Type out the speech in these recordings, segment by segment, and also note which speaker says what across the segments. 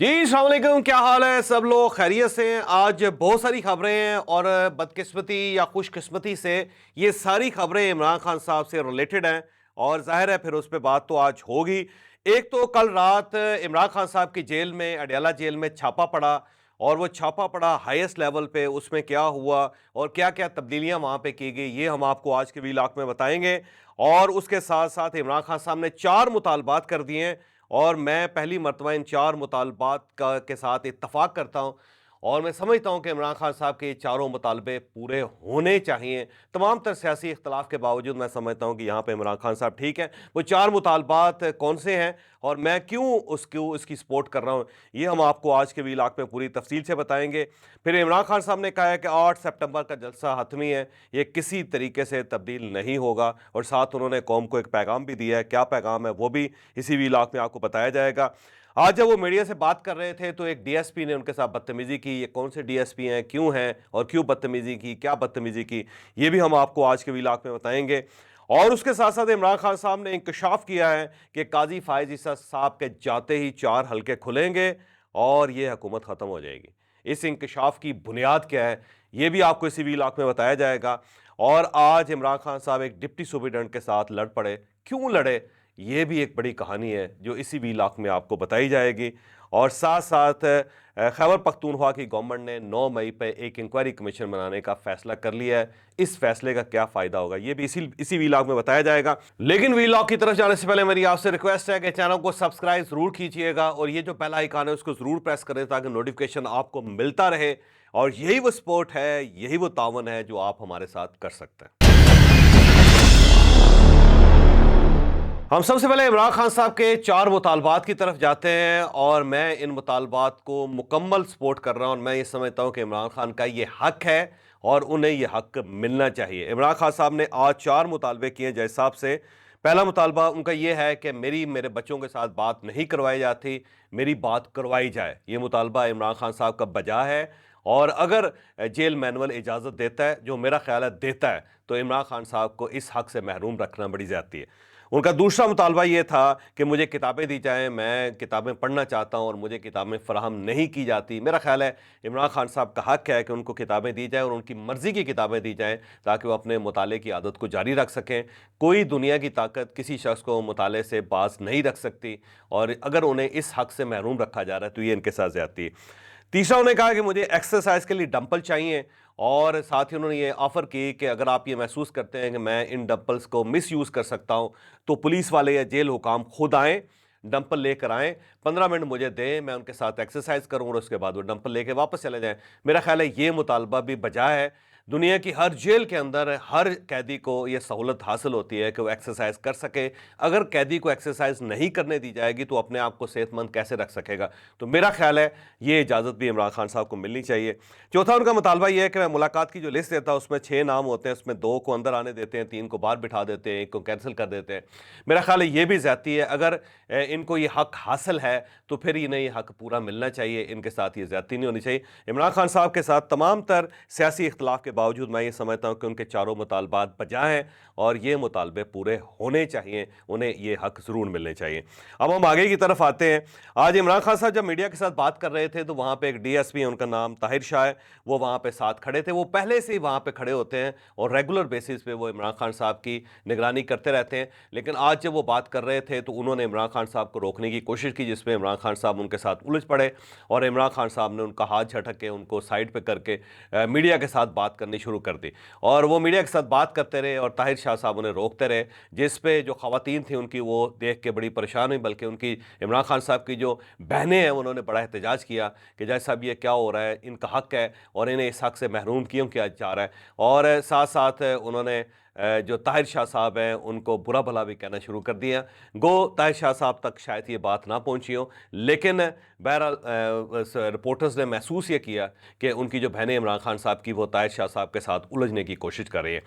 Speaker 1: जी अस्सलाम वालेकुम, क्या हाल है? सब लोग खैरियत से हैं? आज बहुत सारी खबरें हैं और बदकिस्मती या खुशकिस्मती से ये सारी खबरें इमरान खान साहब से रिलेटेड हैं और जाहिर है फिर उस पर बात तो आज होगी। एक तो कल रात इमरान खान साहब की जेल में, अडयाला जेल में छापा पड़ा और वो छापा पड़ा हाईएस्ट लेवल पे। उसमें क्या हुआ और क्या क्या तब्दीलियां वहां पे की गई, ये हम आपको आज के व्लॉग में बताएंगे। और उसके साथ साथ इमरान खान साहब ने 4 मुतालबात कर दिए हैं और मैं पहली मर्तबा इन 4 मुतालबात के साथ इत्तफाक करता हूँ और मैं समझता हूँ कि इमरान खान साहब के ये चारों मुतालबे पूरे होने चाहिए। तमाम तर सियासी इख्तलाफ के बावजूद मैं समझता हूँ कि यहाँ पे इमरान खान साहब ठीक है। वो 4 मुतालबात कौन से हैं और मैं क्यों उसको उसकी सपोर्ट कर रहा हूँ, ये हम आपको आज के व्लॉग में पूरी तफसील से बताएंगे। फिर इमरान खान साहब ने कहा है कि 8 सितंबर का जलसा हतमी है, ये किसी तरीके से तब्दील नहीं होगा और साथ उन्होंने कौम को एक पैगाम भी दिया है। क्या पैगाम है वो भी इसी व्लॉग में आपको बताया जाएगा। आज जब वो मीडिया से बात कर रहे थे तो एक डीएसपी ने उनके साथ बदतमीजी की। ये कौन से डीएसपी हैं, क्यों हैं और क्यों बदतमीजी की, क्या बदतमीजी की, ये भी हम आपको आज के व्लॉग में बताएंगे। और उसके साथ साथ इमरान खान साहब ने इंकशाफ किया है कि काजी फायज ईसा साहब के जाते ही 4 हलके खुलेंगे और ये हुकूमत खत्म हो जाएगी। इस इंकशाफ की बुनियाद क्या है, ये भी आपको इसी व्लॉग में बताया जाएगा। और आज इमरान खान साहब एक डिप्टी सुपरिटेंडेंट के साथ लड़ पड़े, क्यों लड़े, ये भी एक बड़ी कहानी है जो इसी व्लॉग में आपको बताई जाएगी। और साथ साथ खैबर पख्तूनख्वा की गवर्नमेंट ने 9 मई पर एक इंक्वायरी कमीशन बनाने का फैसला कर लिया है। इस फैसले का क्या फायदा होगा, ये भी इसी व्लॉग में बताया जाएगा। लेकिन व्लॉग की तरफ जाने से पहले मेरी आपसे रिक्वेस्ट है कि चैनल को सब्सक्राइब जरूर कीजिएगा और ये जो बेल आइकन है उसको जरूर प्रेस करें ताकि नोटिफिकेशन आपको मिलता रहे। और यही वो सपोर्ट है, यही वो तावन है जो आप हमारे साथ कर सकते हैं। हम सबसे पहले इमरान खान साहब के 4 मुतालबात की तरफ जाते हैं और मैं इन मुतालबात को मुकम्मल सपोर्ट कर रहा हूं और मैं ये समझता हूं कि इमरान खान का ये हक है और उन्हें ये हक मिलना चाहिए। इमरान खान साहब ने आज 4 मुतालबे किए जय साहब से। पहला मुतालबा उनका ये है कि मेरे बच्चों के साथ बात नहीं करवाई जाती, मेरी बात करवाई जाए। ये मुतालबा इमरान खान साहब का बजा है और अगर जेल मैनुअल इजाज़त देता है, जो मेरा ख्याल है देता है, तो इमरान खान साहब को इस हक से महरूम रखना बड़ी ज़्यादती है। उनका दूसरा मुतालबा ये था कि मुझे किताबें दी जाएँ, मैं किताबें पढ़ना चाहता हूँ और मुझे किताबें फ़राहम नहीं की जाती। मेरा ख़्याल है इमरान खान साहब का हक़ है कि उनको किताबें दी जाएँ और उनकी मर्ज़ी की किताबें दी जाएँ ताकि वो अपने मुताले की आदत को जारी रख सकें। कोई दुनिया की ताकत किसी शख़्स को मुताले से बाज़ नहीं रख सकती और अगर उन्हें इस हक़ से महरूम रखा जा रहा है तो ये इनके साथ ज़्यादती है। तीसरा उन्होंने कहा कि मुझे एक्सरसाइज़ के लिए डंपल चाहिए और साथ ही उन्होंने ये ऑफ़र की कि अगर आप ये महसूस करते हैं कि मैं इन डंपल्स को मिसयूज़ कर सकता हूं तो पुलिस वाले या जेल हुकाम खुद आएँ, डंपल लेकर आएँ, 15 मिनट मुझे दें, मैं उनके साथ एक्सरसाइज़ करूँ और उसके बाद वो डंपल लेके वापस चले जाएँ। मेरा ख़्याल है ये मुतालबा भी बजा है। दुनिया की हर जेल के अंदर हर कैदी को ये सहूलत हासिल होती है कि वो एक्सरसाइज कर सके। अगर कैदी को एक्सरसाइज नहीं करने दी जाएगी तो अपने आप को सेहतमंद कैसे रख सकेगा? तो मेरा ख्याल है ये इजाज़त भी इमरान खान साहब को मिलनी चाहिए। चौथा उनका मुतालबा ये है कि मैं मुलाकात की जो लिस्ट देता हूँ उसमें 6 नाम होते हैं, उसमें 2 को अंदर आने देते हैं, 3 को बाहर बिठा देते हैं, 1 को कैंसिल कर देते हैं। मेरा ख्याल है ये भी ज़्यादती है। अगर इनको ये हक हासिल है तो फिर इन्हें ये हक पूरा मिलना चाहिए, इनके साथ ये ज़्यादती नहीं होनी चाहिए। इमरान खान साहब के साथ तमाम तर सियासी इख्तलाफ के बावजूद मैं ये समझता हूँ कि उनके चारों मुतालबात बजा हैं और ये मुतालबे पूरे होने चाहिए, उन्हें ये हक ज़रूर मिलने चाहिए। अब हम आगे की तरफ आते हैं। आज इमरान खान साहब जब मीडिया के साथ बात कर रहे थे तो वहाँ पे एक डीएसपी है, उनका नाम ताहिर शाह है, वो वहाँ पे साथ खड़े थे। वो पहले से ही वहाँ पे खड़े होते हैं और रेगुलर बेसिस पे वो इमरान खान साहब की निगरानी करते रहते हैं। लेकिन आज जब वो बात कर रहे थे तो उन्होंने इमरान खान साहब को रोकने की कोशिश की, जिसमें इमरान खान साहब उनके साथ उलझ पड़े और इमरान खान साहब ने उनका हाथ झटक के उनको साइड पे करके मीडिया के साथ बात करनी शुरू कर दी और वो मीडिया के साथ बात करते रहे और ताहिर शाह साहब उन्हें रोकते रहे, जिस पे जो खवातीन थी उनकी वो देख के बड़ी परेशान हुई। बल्कि उनकी इमरान खान साहब की जो बहनें हैं उन्होंने बड़ा एहतजाज किया कि जज साहब ये क्या हो रहा है, इनका हक है और इन्हें इस हक से महरूम क्यों किया जा रहा है। और साथ साथ उन्होंने जो ताहिर शाह साहब हैं उनको बुरा भला भी कहना शुरू कर दिया। गो ताहिर शाह साहब तक शायद ये बात ना पहुंची हो, लेकिन बहरहाल रिपोर्टर्स ने महसूस ये किया कि उनकी जो बहनें इमरान खान साहब की वो ताहिर शाह साहब के साथ उलझने की कोशिश कर रही है।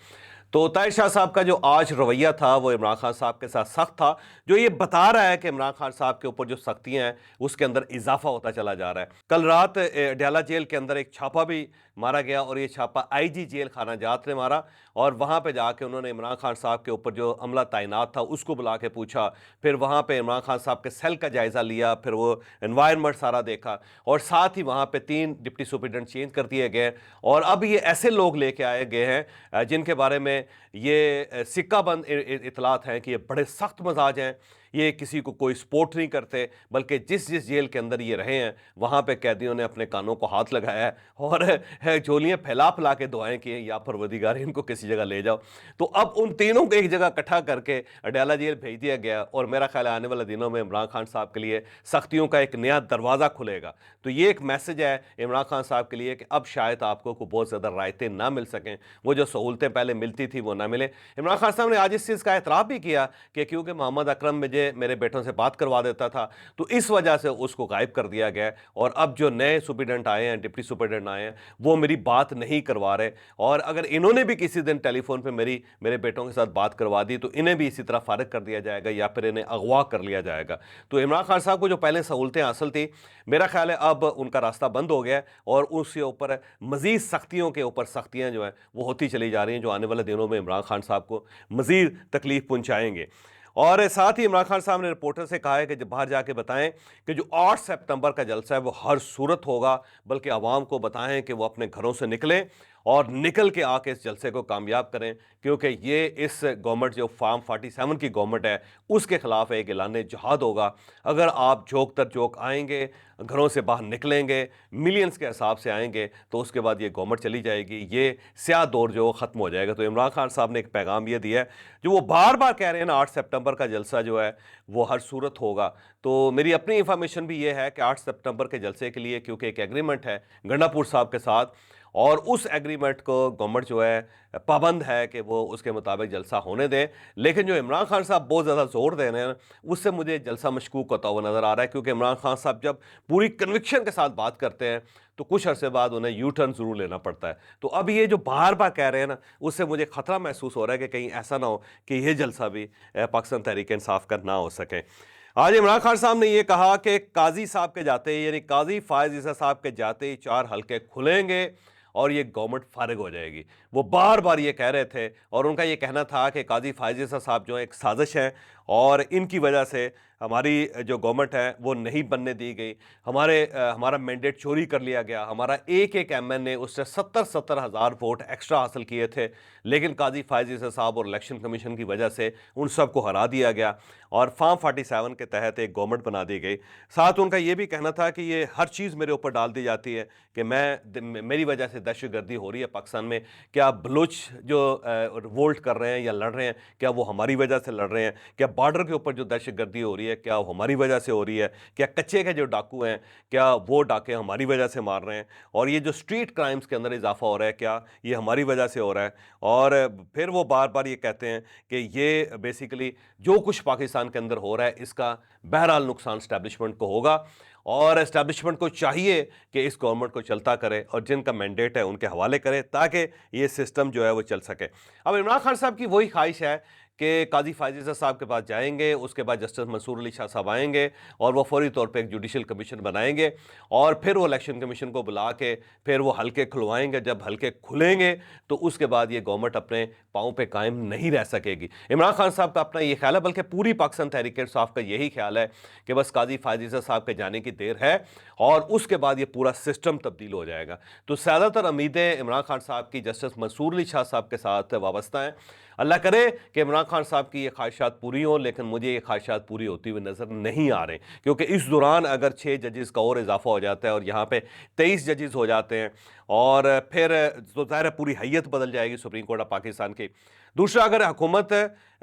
Speaker 1: तो ताहिर शाह साहब का जो आज रवैया था वो इमरान खान साहब के साथ सख्त था, जो ये बता रहा है कि इमरान खान साहब के ऊपर जो सख्तियां हैं उसके अंदर इजाफा होता चला जा रहा है। कल रात अडयाला जेल के अंदर एक छापा भी मारा गया और ये छापा आईजी जेल खाना जात ने मारा और वहाँ पे जाके उन्होंने इमरान खान साहब के ऊपर जो अमला तैनात था उसको बुला के पूछा, फिर वहाँ पे इमरान खान साहब के सेल का जायज़ा लिया, फिर वो एनवायरनमेंट सारा देखा और साथ ही वहाँ पे 3 डिप्टी सुपरिटेंडेंट चेंज कर दिए गए और अब ये ऐसे लोग लेके आए गए हैं जिनके बारे में ये सिक्का बंद इतलात हैं कि ये बड़े सख्त मजाज हैं, ये किसी को कोई सपोर्ट नहीं करते, बल्कि जिस जिस जेल के अंदर ये रहे हैं वहाँ पे कैदियों ने अपने कानों को हाथ लगाया है और झोलियाँ फैला फैला के दुआएं की हैं, या परवरदिगार इनको किसी जगह ले जाओ। तो अब उन तीनों को एक जगह इकट्ठा करके अडयाला जेल भेज दिया गया और मेरा ख्याल है आने वाले दिनों में इमरान खान साहब के लिए सख्तियों का एक नया दरवाज़ा खुलेगा। तो ये एक मैसेज है इमरान खान साहब के लिए कि अब शायद आपको को बहुत ज़्यादा रायतें ना मिल सकें, वो जो सहूलतें पहले मिलती थी वो ना मिले। इमरान खान साहब ने आज इस चीज़ का एतराफ़ भी किया कि क्योंकि मोहम्मद अकरम मुझे मेरे बेटों से बात करवा देता था तो इस वजह से उसको गायब कर दिया गया और अब जो नए सुपरिटेंडेंट आए हैं, डिप्टी सुपरिटेंडेंट आए हैं, वो मेरी बात नहीं करवा रहे और अगर इन्होंने भी किसी दिन टेलीफोन पे मेरे बेटों के साथ बात करवा दी तो इन्हें भी इसी तरह फारिग कर दिया जाएगा या फिर इन्हें अगवा कर लिया जाएगा। तो इमरान खान साहब को जो पहले सहूलतें हासिल थी, मेरा ख्याल है अब उनका रास्ता बंद हो गया है और उसके ऊपर मजीद सख्तियों के ऊपर सख्तियां जो है वो होती चली जा रही हैं, जो आने वाले दिनों में इमरान खान साहब को मजीद तकलीफ पहुंचाएंगे। और साथ ही इमरान खान साहब ने रिपोर्टर से कहा है कि जब बाहर जाके बताएं कि जो 8 सितंबर का जलसा है वो हर सूरत होगा, बल्कि आवाम को बताएं कि वो अपने घरों से निकलें और निकल के आके इस जलसे को कामयाब करें, क्योंकि ये इस गवर्नमेंट जो फार्म 47 की गवर्नमेंट है उसके खिलाफ एक ऐलान जिहाद होगा। अगर आप झोंक तर झोंक आएंगे, घरों से बाहर निकलेंगे, मिलियंस के हिसाब से आएंगे, तो उसके बाद ये गवर्नमेंट चली जाएगी, ये स्याह दौर जो ख़त्म हो जाएगा। तो इमरान खान साहब ने एक पैगाम ये दिया है, जो वो बार बार कह रहे हैं ना, 8 सितंबर का जलसा जो है वो हर सूरत होगा। तो मेरी अपनी इंफॉर्मेशन भी ये है कि 8 सितंबर के जलसे के लिए क्योंकि एक एग्रीमेंट है गंडापुर साहब के साथ और उस एग्रीमेंट को गवर्नमेंट जो है पाबंद है कि वो उसके मुताबिक जलसा होने दें, लेकिन जो इमरान खान साहब बहुत ज़्यादा जोर दे रहे हैं उससे मुझे जलसा मशकूक होता हुआ नज़र आ रहा है, क्योंकि इमरान खान साहब जब पूरी कन्विक्शन के साथ बात करते हैं तो कुछ अरसे बाद उन्हें यू टर्न ज़रूर लेना पड़ता है। तो अब ये जो बार बार कह रहे हैं ना, उससे मुझे ख़तरा महसूस हो रहा है कि कहीं ऐसा ना हो कि यह जलसा भी पाकिस्तान तहरीक इंसाफ का ना हो सके। आज इमरान खान साहब ने यह कहा कि काजी साहब के जाते ही, यानी काजी फायज ईसा साहब के जाते ही 4 हल्के खुलेंगे और ये गवर्नमेंट फारिग हो जाएगी। वो बार बार ये कह रहे थे और उनका ये कहना था कि काजी फायज ईसा साहब जो एक साजिश है और इनकी वजह से हमारी जो गवर्नमेंट है वो नहीं बनने दी गई, हमारा मैंडेट चोरी कर लिया गया, हमारा एक एक एमएनए उससे 70 हज़ार वोट एक्स्ट्रा हासिल किए थे, लेकिन काजी फायज ईसा साहब और इलेक्शन कमीशन की वजह से उन सबको हरा दिया गया और फार्म 47 के तहत एक गवर्नमेंट बना दी गई। साथ उनका ये भी कहना था कि ये हर चीज़ मेरे ऊपर डाल दी जाती है कि मेरी वजह से दहशतगर्दी हो रही है पाकिस्तान में। क्या बलूच जो वोल्ट कर रहे हैं या लड़ रहे हैं, क्या वो हमारी वजह से लड़ रहे हैं? क्या बॉर्डर के ऊपर जो दहशतगर्दी हो रही है क्या वो हमारी वजह से हो रही है? क्या कच्चे के जो डाकू हैं क्या वो डाके हमारी वजह से मार रहे हैं? और ये जो स्ट्रीट क्राइम्स के अंदर इजाफा हो रहा है क्या ये हमारी वजह से हो रहा है? और फिर वो बार बार ये कहते हैं कि ये बेसिकली जो कुछ पाकिस्तान के अंदर हो रहा है इसका बहरहाल नुकसान एस्टैब्लिशमेंट को होगा और एस्टैब्लिशमेंट को चाहिए कि इस गवर्नमेंट को चलता करे और जिनका मैंडेट है उनके हवाले करे ताकि ये सिस्टम जो है वो चल सके। अब इमरान खान साहब की वही ख्वाहिश है कि काजी फायज ईसा साहब के पास जाएंगे, उसके बाद जस्टिस मंसूर अली शाह साहब आएंगे और वो फौरी तौर पे एक जुडिशल कमीशन बनाएंगे और फिर वो इलेक्शन कमीशन को बुला के फिर वो हल्के खुलवाएंगे। जब हल्के खुलेंगे तो उसके बाद ये गवर्नमेंट अपने पाँव पे कायम नहीं रह सकेगी। इमरान खान साहब का अपना ये ख्याल है, बल्कि पूरी पाकिस्तान तहरीक इंसाफ का यही ख्याल है कि बस काजी फायज ईसा साहब के जाने की देर है और उसके बाद ये पूरा सिस्टम तब्दील हो जाएगा। तो ज़्यादातर उम्मीदें इमरान खान साहब की जस्टिस मंसूर अली शाह साहब के साथ वाबस्ता हैं। अल्लाह करे कि इमरान खान साहब की ये ख्वाहिशात पूरी हों, लेकिन मुझे ये ख्वाहिशात पूरी होती हुई नज़र नहीं आ रही, क्योंकि इस दौरान अगर 6 जजेस का और इजाफा हो जाता है और यहाँ पे 23 जजेस हो जाते हैं और फिर तो ज़ाहिर है पूरी हैयत बदल जाएगी सुप्रीम कोर्ट ऑफ पाकिस्तान की। दूसरा, अगर हुकूमत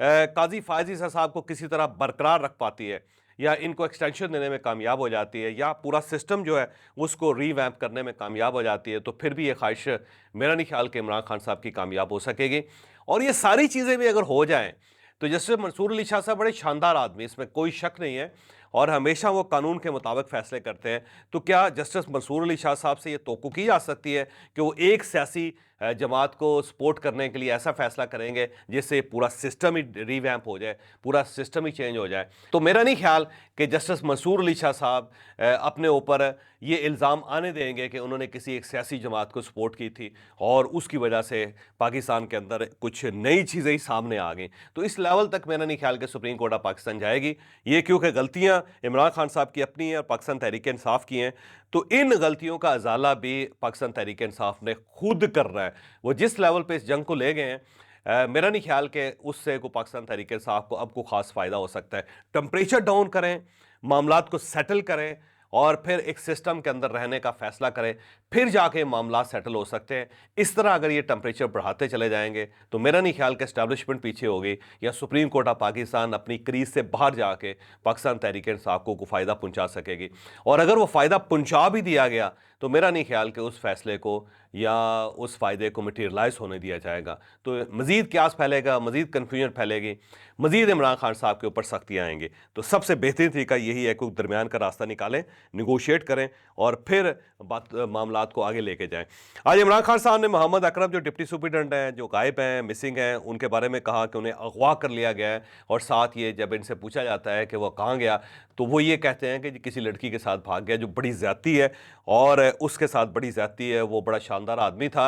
Speaker 1: काजी फायज ईसा साहब को किसी तरह बरकरार रख पाती है या इनको एक्सटेंशन देने में कामयाब हो जाती है या पूरा सिस्टम जो है उसको रीवैम्प करने में कामयाब हो जाती है, तो फिर भी ये ख्वाहिश मेरा नहीं ख्याल कि इमरान खान साहब की कामयाब हो सकेगी। और ये सारी चीज़ें भी अगर हो जाएं तो जस्टिस मंसूर अली शाह साहब बड़े शानदार आदमी, इसमें कोई शक नहीं है, और हमेशा वो कानून के मुताबिक फैसले करते हैं। तो क्या जस्टिस मंसूर अली शाह साहब से ये तवक्को की जा सकती है कि वो एक सियासी जमात को सपोर्ट करने के लिए ऐसा फैसला करेंगे जिससे पूरा सिस्टम ही रिवैम्प हो जाए, पूरा सिस्टम ही चेंज हो जाए। तो मेरा नहीं ख्याल कि जस्टिस मंसूर अली शाह साहब अपने ऊपर ये इल्ज़ाम आने देंगे कि उन्होंने किसी एक सियासी जमात को सपोर्ट की थी और उसकी वजह से पाकिस्तान के अंदर कुछ नई चीज़ें ही सामने आ गई। तो इस लेवल तक मेरा नहीं ख्याल कि सुप्रीम कोर्ट ऑफ पाकिस्तान जाएगी। ये क्योंकि गलतियाँ इमरान खान साहब की अपनी हैं और पाकिस्तान तहरीक इंसाफ की हैं, तो इन गलतियों का अजाला भी पाकिस्तान तहरीक इंसाफ ने खुद करना है। वो जिस लेवल पे इस जंग को ले गए हैं, मेरा नहीं ख्याल कि उससे को पाकिस्तान तहरीक इंसाफ को अब को खास फायदा हो सकता है। टेम्परेचर डाउन करें, मामलात को सेटल करें और फिर एक सिस्टम के अंदर रहने का फैसला करें, फिर जाके मामला सेटल हो सकते हैं। इस तरह अगर ये टेम्परेचर बढ़ाते चले जाएंगे तो मेरा नहीं ख्याल कि एस्टैब्लिशमेंट पीछे होगी या सुप्रीम कोर्ट ऑफ पाकिस्तान अपनी क्रीज से बाहर जाके पाकिस्तान तहरीक इंसाफ को फ़ायदा पहुंचा सकेगी। और अगर वो फ़ायदा पहुंचा भी दिया गया तो मेरा नहीं ख्याल कि उस फैसले को या उस फ़ायदे को मटीरियलाइज होने दिया जाएगा। तो मज़ीद क्यास फैलेगा, मज़ीद कन्फ्यूजन फैलेगी, मज़ीद इमरान खान साहब के ऊपर सख्तियाँ आएंगी। तो सबसे बेहतरीन तरीका यही है कि दरमियान का रास्ता निकालें, निगोशिएट करें और फिर मामलात को आगे लेके जाएं। आज इमरान खान साहब ने मोहम्मद अकरम जो डिप्टी सुपरिटेंडेंट हैं, जो गायब हैं, मिसिंग हैं, उनके बारे में कहा कि उन्हें अगवा कर लिया गया है। और साथ ये जब इनसे पूछा जाता है कि वो कहाँ गया तो वो ये कहते हैं कि किसी लड़की के साथ भाग गया, जो बड़ी ज़्यादती है और उसके साथ बड़ी ज़्यादती है। वो बड़ा शानदार आदमी था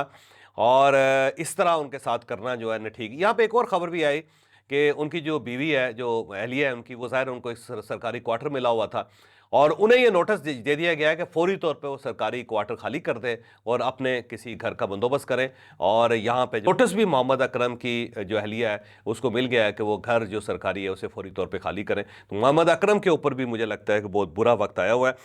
Speaker 1: और इस तरह उनके साथ करना जो है ना ठीक। यहाँ पे एक और ख़बर भी आई कि उनकी जो बीवी है, जो अहलिया है उनकी, वो ज़ाहिर उनको एक सरकारी क्वार्टर मिला हुआ था और उन्हें ये नोटिस दे दिया गया है कि फौरी तौर पे वो सरकारी क्वार्टर खाली कर दें और अपने किसी घर का बंदोबस्त करें। और यहाँ पे नोटिस भी मोहम्मद अकरम की जो अहलिया है उसको मिल गया है कि वो घर जो सरकारी है उसे फौरी तौर पे खाली करें। तो मोहम्मद अकरम के ऊपर भी मुझे लगता है कि बहुत बुरा वक्त आया हुआ है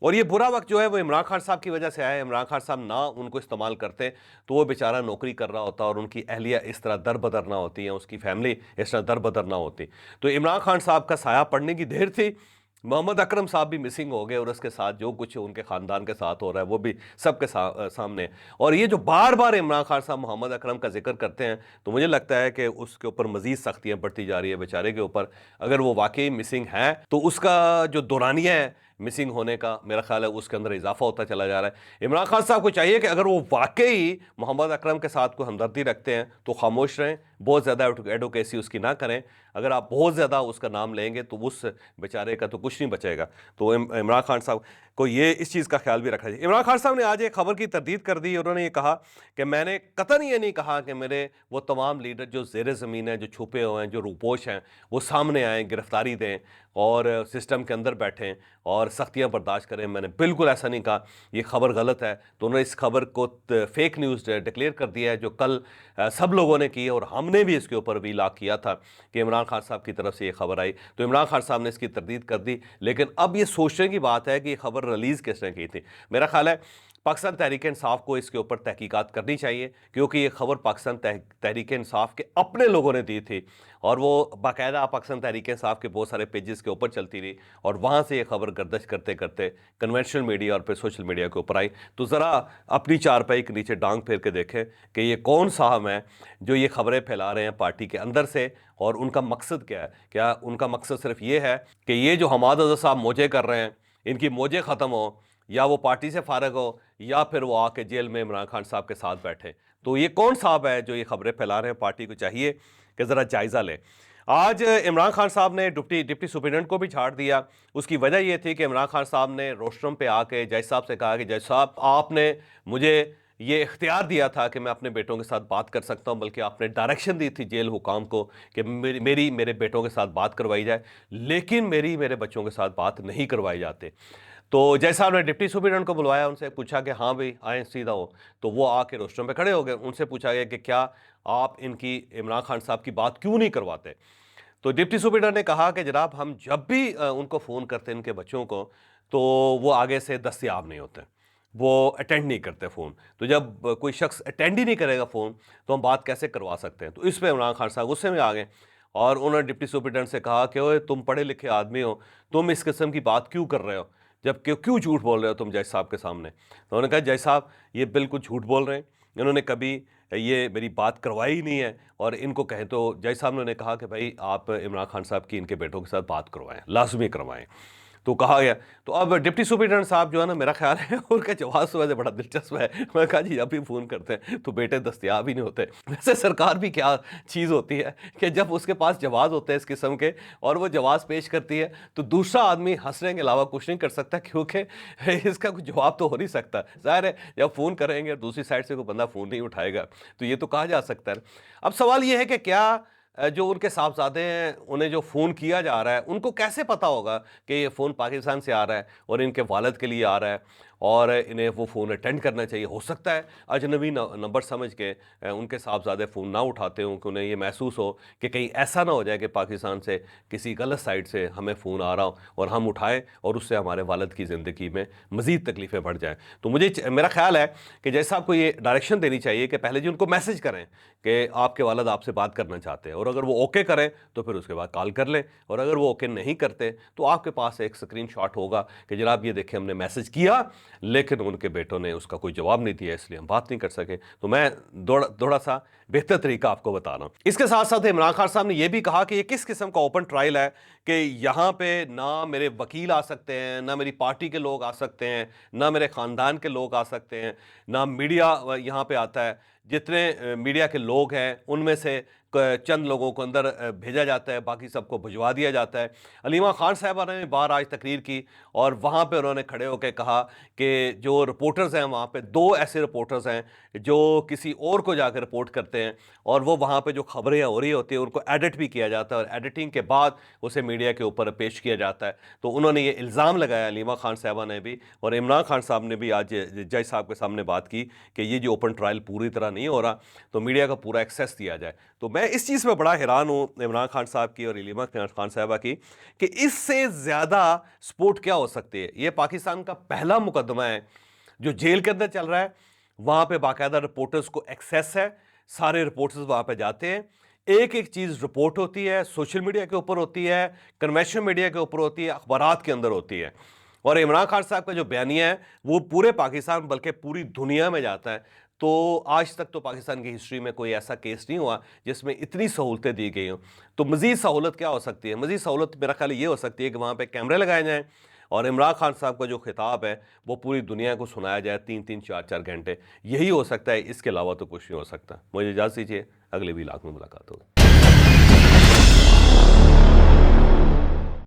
Speaker 1: और ये बुरा वक्त जो है वो इमरान खान साहब की वजह से आया है। इमरान खान साहब ना उनको इस्तेमाल करते तो वो बेचारा नौकरी कर रहा होता और उनकी अहलिया इस तरह दर बदर ना होती है, उसकी फैमिली इस तरह दर बदर ना होती। तो इमरान खान साहब का साया पड़ने की देर थी। मोहम्मद अकरम साहब भी मिसिंग हो गए और उसके साथ जो कुछ उनके ख़ानदान के साथ हो रहा है वो भी सबके सामने। और ये जो बार बार इमरान खान साहब मोहम्मद अकरम का जिक्र करते हैं तो मुझे लगता है कि उसके ऊपर मज़ीद सख्तियाँ बढ़ती जा रही है बेचारे के ऊपर। अगर वो वाकई मिसिंग है तो उसका जो दौरानिया है मिसिंग होने का, मेरा ख्याल है उसके अंदर इजाफा होता चला जा रहा है। इमरान खान साहब को चाहिए कि अगर वो वाकई मोहम्मद अकरम के साथ कोई हमदर्दी रखते हैं तो खामोश रहें, बहुत ज़्यादा एडवोकेसी उसकी ना करें। अगर आप बहुत ज़्यादा उसका नाम लेंगे तो उस बेचारे का तो कुछ नहीं बचेगा। तो इमरान खान साहब को ये इस चीज़ का ख्याल भी रखना चाहिए। इमरान खान साहब ने आज एक खबर की तरदीद कर दी। उन्होंने ये कहा कि मैंने कतई ये नहीं कहा कि मेरे वो तमाम लीडर जो ज़ेर ज़मीन हैं, जो छुपे हुए हैं, जो रूपोश हैं, वो सामने आएँ, गिरफ्तारी दें और सिस्टम के अंदर बैठें और सख्तियाँ बर्दाश्त करें। मैंने बिल्कुल ऐसा नहीं कहा, ये खबर गलत है। तो उन्होंने इस खबर को फेक न्यूज़ डिक्लेयर कर दिया है जो कल सब लोगों ने की है और हमने भी इसके ऊपर भी इलाक किया था कि इमरान खान साहब की तरफ से ये खबर आई। तो इमरान खान साहब ने इसकी तरदीद कर दी। लेकिन अब ये सोचने की बात है कि ये खबर रिलीज़ किसने की थी। मेरा ख्याल है पाकिस्तान तहरीक इंसाफ को इसके ऊपर तहकीकात करनी चाहिए क्योंकि ये खबर पाकिस्तान तहरीक इंसाफ के अपने लोगों ने दी थी और वो बाकायदा पाकिस्तान तहरीक इंसाफ के बहुत सारे पेजेस के ऊपर चलती रही और वहाँ से ये खबर गर्दिश करते करते कन्वेंशनल मीडिया और फिर सोशल मीडिया के ऊपर आई। तो ज़रा अपनी चारपाई के नीचे डांग फेर के देखें कि ये कौन साहब हैं जो ये खबरें फैला रहे हैं पार्टी के अंदर से और उनका मकसद क्या है। क्या उनका मकसद सिर्फ ये है कि ये जो हमाद अज़हर साहब मौजे कर रहे हैं इनकी मौजें ख़त्म हो या वो पार्टी से फारग हो या फिर वो आके जेल में इमरान खान साहब के साथ बैठे। तो ये कौन साहब है जो ये खबरें फैला रहे हैं। पार्टी को चाहिए कि ज़रा जायज़ा लें। आज इमरान खान साहब ने डिप्टी सुपरिटेंडेंट को भी छाड़ दिया। उसकी वजह ये थी कि इमरान खान साहब ने रोस्ट्रम पे आके जज साहब से कहा कि जज साहब आपने मुझे ये इख्तियार दिया था कि मैं अपने बेटों के साथ बात कर सकता हूं, बल्कि आपने डायरेक्शन दी थी जेल हुकाम को कि मेरे बेटों के साथ बात करवाई जाए, लेकिन मेरे बच्चों के साथ बात नहीं करवाई जाते। तो जज साहब ने डिप्टी सुपरिटेंडेंट को बुलवाया, उनसे पूछा कि हाँ भाई आए सीधा हो। तो वो आके रोस्ट्रम पे खड़े हो गए। उनसे पूछा गया कि क्या आप इनकी इमरान खान साहब की बात क्यों नहीं करवाते। तो डिप्टी सुपरिटेंडेंट ने कहा कि जनाब हम जब भी उनको फ़ोन करते हैं, इनके बच्चों को, तो वो आगे से दस्तयाब नहीं होते, वो अटेंड नहीं करते फ़ोन। तो जब कोई शख्स अटेंड ही नहीं करेगा फ़ोन तो हम बात कैसे करवा सकते हैं। तो इस पर इमरान खान साहब गुस्से में आ गए और उन्होंने डिप्टी सुपरिटेंडेंट से कहा कि ओए तुम पढ़े लिखे आदमी हो, तुम इस किस्म की बात क्यों कर रहे हो, जब क्यों झूठ बोल रहे हो तुम जज साहब के सामने। तो उन्होंने कहा जज साहब ये बिल्कुल झूठ बोल रहे हैं, इन्होंने कभी ये मेरी बात करवाई ही नहीं है और इनको कहें। तो जज साहब ने कहा कि भाई आप इमरान खान साहब की इनके बेटों के साथ बात करवाएं, लाजमी करवाएं। तो कहा गया। तो अब डिप्टी सुपरिटेंडेंट साहब जो है ना, मेरा ख्याल है उनका जवाब सुबह से बड़ा दिलचस्प है। मैं कहा जी जब भी फ़ोन करते हैं तो बेटे दस्तयाब ही नहीं होते। वैसे सरकार भी क्या चीज़ होती है कि जब उसके पास जवाब होते हैं इस किस्म के और वो जवाब पेश करती है तो दूसरा आदमी हंसने के अलावा कुछ नहीं कर सकता, क्योंकि इसका कुछ जवाब तो हो नहीं सकता। ज़ाहिर है जब फ़ोन करेंगे दूसरी साइड से कोई बंदा फ़ोन नहीं उठाएगा, तो ये तो कहा जा सकता है। अब सवाल ये है कि क्या जो उनके साहबजादे हैं उन्हें जो फ़ोन किया जा रहा है उनको कैसे पता होगा कि ये फ़ोन पाकिस्तान से आ रहा है और इनके वालिद के लिए आ रहा है और इन्हें वो फ़ोन अटेंड करना चाहिए। हो सकता है अजनबी नंबर समझ के उनके साहबजादे फ़ोन ना उठाते हों कि उन्हें ये महसूस हो कि कहीं ऐसा ना हो जाए कि पाकिस्तान से किसी गलत साइड से हमें फ़ोन आ रहा हो और हम उठाएं और उससे हमारे वालिद की ज़िंदगी में मज़ीद तकलीफ़ें बढ़ जाएँ। तो मेरा ख्याल है कि जैसा आपको ये डायरेक्शन देनी चाहिए कि पहले जी उनको मैसेज करें कि आपके वालिद आपसे बात करना चाहते हैं, और अगर वो ओके करें तो फिर उसके बाद कॉल कर लें, और अगर वो ओके नहीं करते तो आपके पास एक स्क्रीनशॉट होगा कि जनाब ये देखिए हमने मैसेज किया लेकिन उनके बेटों ने उसका कोई जवाब नहीं दिया इसलिए हम बात नहीं कर सके। तो मैं थोड़ा सा बेहतर तरीका आपको बता रहा हूं। इसके साथ साथ इमरान खान साहब ने यह भी कहा कि ये किस किस्म का ओपन ट्रायल है कि यहां पे ना मेरे वकील आ सकते हैं, ना मेरी पार्टी के लोग आ सकते हैं, ना मेरे खानदान के लोग आ सकते हैं, ना मीडिया यहां पे आता है। जितने मीडिया के लोग हैं उनमें से चंद लोगों को अंदर भेजा जाता है, बाकी सबको भिजवा दिया जाता है। अलीमा खान साहबा ने बाहर आज तकरीर की और वहाँ पे उन्होंने खड़े होकर कहा कि जो रिपोर्टर्स हैं वहाँ पे 2 ऐसे रिपोर्टर्स हैं जो किसी और को जाकर रिपोर्ट करते हैं और वो वहाँ पे जो खबरें हो रही होती है उनको एडिट भी किया जाता है और एडिटिंग के बाद उसे मीडिया के ऊपर पेश किया जाता है। तो उन्होंने ये इल्ज़ाम लगाया अलीमा खान साहबा ने भी, और इमरान खान साहब ने भी आज जज साहब के सामने बात की कि ये जो ओपन ट्रायल पूरी तरह नहीं हो रहा तो मीडिया का पूरा एक्सेस दिया जाए। तो मैं इस चीज़ में बड़ा हैरान हूँ इमरान खान साहब की और इलीमा खान साहबा की कि इससे ज़्यादा सपोर्ट क्या हो सकती है। ये पाकिस्तान का पहला मुकदमा है जो जेल के अंदर चल रहा है, वहाँ पे बाकायदा रिपोर्टर्स को एक्सेस है, सारे रिपोर्टर्स वहाँ पे जाते हैं, एक एक चीज़ रिपोर्ट होती है, सोशल मीडिया के ऊपर होती है, कन्वेंशनल मीडिया के ऊपर होती है, अखबारात के अंदर होती है। और इमरान खान साहब का जो बयानिया है वो पूरे पाकिस्तान बल्कि पूरी दुनिया में जाता है। तो आज तक तो पाकिस्तान की हिस्ट्री में कोई ऐसा केस नहीं हुआ जिसमें इतनी सहूलतें दी गई हों। तो मज़ीद सहूलत क्या हो सकती है? मज़ीद सहूलत मेरा ख्याल ये हो सकती है कि वहाँ पे कैमरे लगाए जाएँ और इमरान खान साहब का जो खिताब है वो पूरी दुनिया को सुनाया जाए 3-3 4-4 घंटे। यही हो सकता है, इसके अलावा तो कुछ नहीं हो सकता। मुझे इजाज़त दीजिए, अगले व्लॉग में मुलाकात होगी।